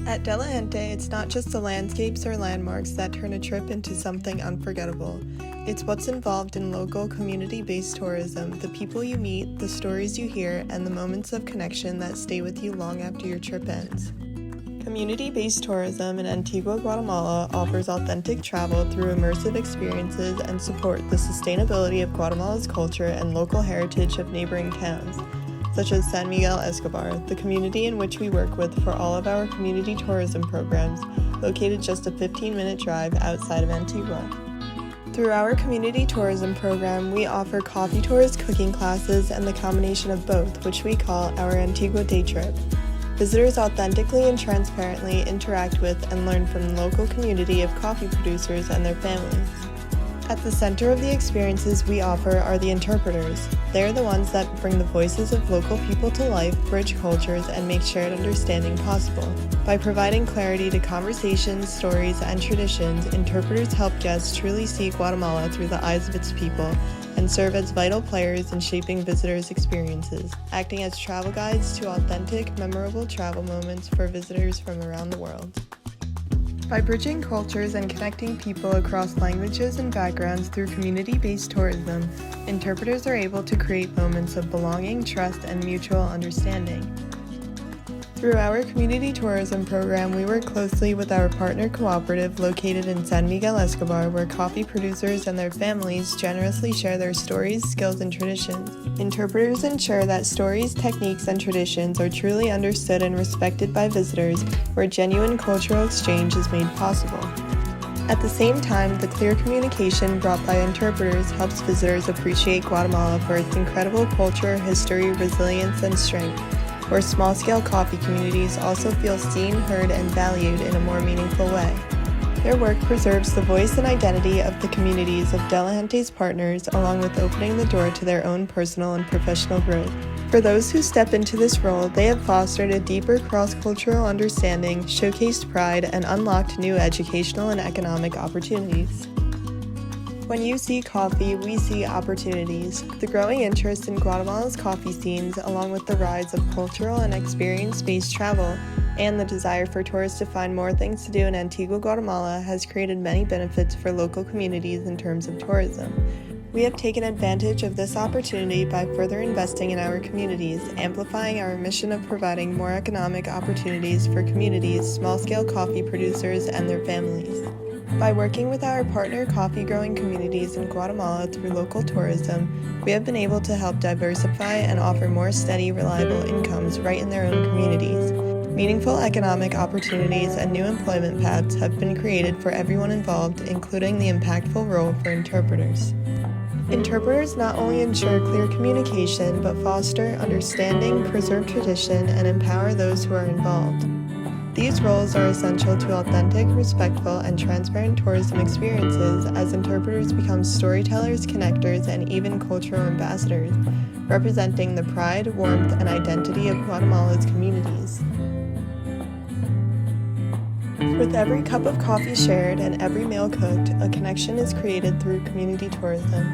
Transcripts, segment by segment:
At Gente, it's not just the landscapes or landmarks that turn a trip into something unforgettable. It's what's involved in local community-based tourism, the people you meet, the stories you hear, and the moments of connection that stay with you long after your trip ends. Community-based tourism in Antigua, Guatemala offers authentic travel through immersive experiences and support the sustainability of Guatemala's culture and local heritage of neighboring towns, such as San Miguel Escobar, the community in which we work with for all of our community tourism programs, located just a 15-minute drive outside of Antigua. Through our community tourism program, we offer coffee tours, cooking classes, and the combination of both, which we call our Antigua Day Trip. Visitors authentically and transparently interact with and learn from the local community of coffee producers and their families. At the center of the experiences we offer are the interpreters. They're the ones that bring the voices of local people to life, bridge cultures, and make shared understanding possible. By providing clarity to conversations, stories, and traditions, interpreters help guests truly see Guatemala through the eyes of its people and serve as vital players in shaping visitors' experiences, acting as travel guides to authentic, memorable travel moments for visitors from around the world. By bridging cultures and connecting people across languages and backgrounds through community-based tourism, interpreters are able to create moments of belonging, trust, and mutual understanding. Through our community tourism program, we work closely with our partner cooperative located in San Miguel Escobar, where coffee producers and their families generously share their stories, skills, and traditions. Interpreters ensure that stories, techniques, and traditions are truly understood and respected by visitors, where genuine cultural exchange is made possible. At the same time, the clear communication brought by interpreters helps visitors appreciate Guatemala for its incredible culture, history, resilience, and strength, where small-scale coffee communities also feel seen, heard, and valued in a more meaningful way. Their work preserves the voice and identity of the communities of Gente's partners, along with opening the door to their own personal and professional growth. For those who step into this role, they have fostered a deeper cross-cultural understanding, showcased pride, and unlocked new educational and economic opportunities. When you see coffee, we see opportunities. The growing interest in Guatemala's coffee scenes, along with the rise of cultural and experience-based travel, and the desire for tourists to find more things to do in Antigua, Guatemala, has created many benefits for local communities in terms of tourism. We have taken advantage of this opportunity by further investing in our communities, amplifying our mission of providing more economic opportunities for communities, small-scale coffee producers, and their families. By working with our partner coffee-growing communities in Guatemala through local tourism, we have been able to help diversify and offer more steady, reliable incomes right in their own communities. Meaningful economic opportunities and new employment paths have been created for everyone involved, including the impactful role for interpreters. Interpreters not only ensure clear communication, but foster understanding, preserve tradition, and empower those who are involved. These roles are essential to authentic, respectful, and transparent tourism experiences as interpreters become storytellers, connectors, and even cultural ambassadors, representing the pride, warmth, and identity of Guatemala's communities. With every cup of coffee shared and every meal cooked, a connection is created through community tourism.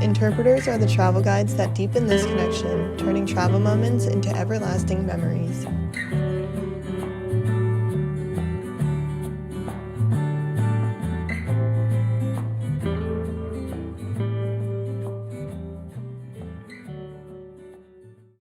Interpreters are the travel guides that deepen this connection, turning travel moments into everlasting memories.